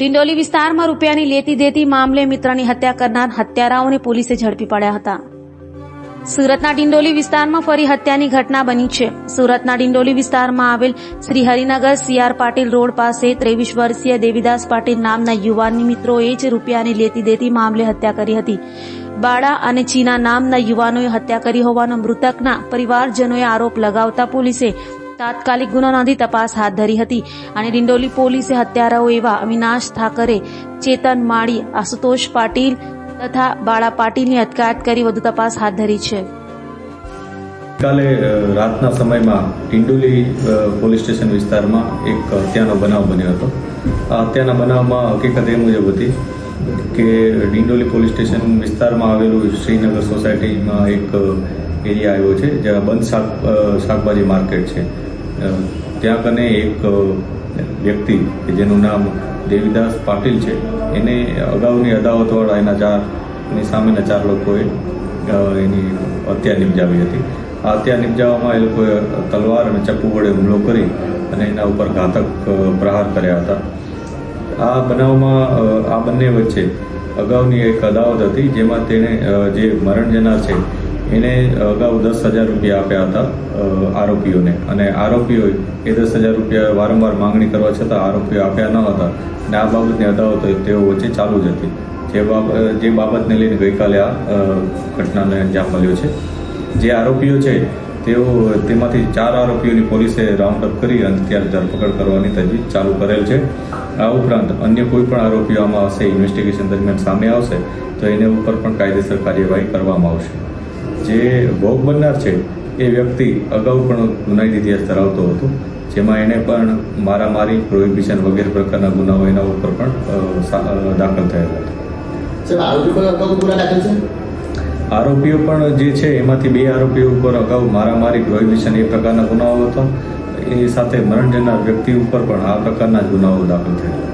ડિંડોલી વિસ્તારમાં રૂપિયાની લેતી દેતી મામલે મિત્રની હત્યા કરનાર હત્યારાઓને પોલીસે ઝડપી પાડ્યા હતા. સુરતના ડિંડોલી વિસ્તારમાં ફરી હત્યાની ઘટના બની છે. સુરતના ડિંડોલી વિસ્તારમાં આવેલ શ્રી હરિનગર CR પાટીલ રોડ પાસે 23 વર્ષીય દેવીદાસ પાટીલ નામના યુવાનની મિત્રોએ જ રૂપિયાની લેતી દેતી મામલે હત્યા કરી હતી. બાળા અને ચીના નામના યુવાનોએ હત્યા કરી હોવાનો મૃતકના પરિવારજનોએ આરોપ લગાવતા પોલીસે તાત્કાલિક ગુનો નોંધી તપાસ હાથ ધરી હતી અને ડિંડોલી પોલીસે હત્યારાઓ એવા અવિનાશ ઠાકરે, ચેતન માળી, આશુતોષ પાટીલ તથા બાળા પાટીલની અટકાયત કરી વધુ તપાસ હાથ ધરી છે. કાલે રાતના સમયમાં ડિંડોલી પોલીસ સ્ટેશન વિસ્તારમાં એક હત્યાનો બનાવ બન્યો હતો. આ હત્યાના બનાવમાં હકીકત એ મુજબ હતી કે ડિંડોલી પોલીસ સ્ટેશન વિસ્તારમાં આવેલું શ્રીનગર સોસાયટીમાં એક એરિયા આવ્યો છે જ્યાં બંધ શાકભાજી માર્કેટ છે. ત્યાં કને એક વ્યક્તિ કે જેનું નામ દેવીદાસ પાટીલ છે, એને અગાઉની અદાવતવાળા એની સામેના 4 લોકોએ એની હત્યા નિપજાવી હતી. આ હત્યા નિપજાવવામાં એ લોકોએ તલવાર અને ચપ્પુ વડે હુમલો કરી અને એના ઉપર ઘાતક પ્રહાર કર્યા હતા. આ બનાવમાં આ બંને વચ્ચે અગાઉની એક અદાવત હતી જેમાં તેણે જે મરણ જનાર છે એને અગાઉ 10,000 રૂપિયા આપ્યા હતા આરોપીઓને, અને આરોપીઓએ એ 10,000 રૂપિયા વારંવાર માંગણી કરવા છતાં આરોપીઓ આપ્યા ન હતા અને આ બાબતની અદાવત તેઓ વચ્ચે ચાલુ જ હતી. જે બાબતને લઈને ગઈકાલે આ ઘટનાને અંજામ મળ્યો છે. જે આરોપીઓ છે તેમાંથી 4 આરોપીઓની પોલીસે રાઉન્ડ અપ કરી અને અત્યારે ધરપકડ કરવાની તજવીજ ચાલુ કરેલ છે. આ ઉપરાંત અન્ય કોઈ પણ આરોપીઓ આમાં હશે, ઇન્વેસ્ટિગેશન દરમિયાન સામે આવશે તો એને ઉપર પણ કાયદેસર કાર્યવાહી કરવામાં આવશે. જે ભોગ બનનાર છે એ વ્યક્તિ અગાઉ પણ ગુનાહિત ઇતિહાસ ધરાવતો હતો, જેમાં એણે પણ મારામારી, પ્રોહિબિશન વગેરે પ્રકારના ગુનાઓ એના ઉપર પણ દાખલ થયેલા હતા. આરોપીઓ પણ જે છે એમાંથી 2 આરોપીઓ ઉપર અગાઉ મારામારી, પ્રોહિબિશન એ પ્રકારના ગુનાઓ હતા. એ સાથે મરણ જનાર વ્યક્તિ ઉપર પણ આ પ્રકારના જ ગુનાઓ દાખલ થયેલા.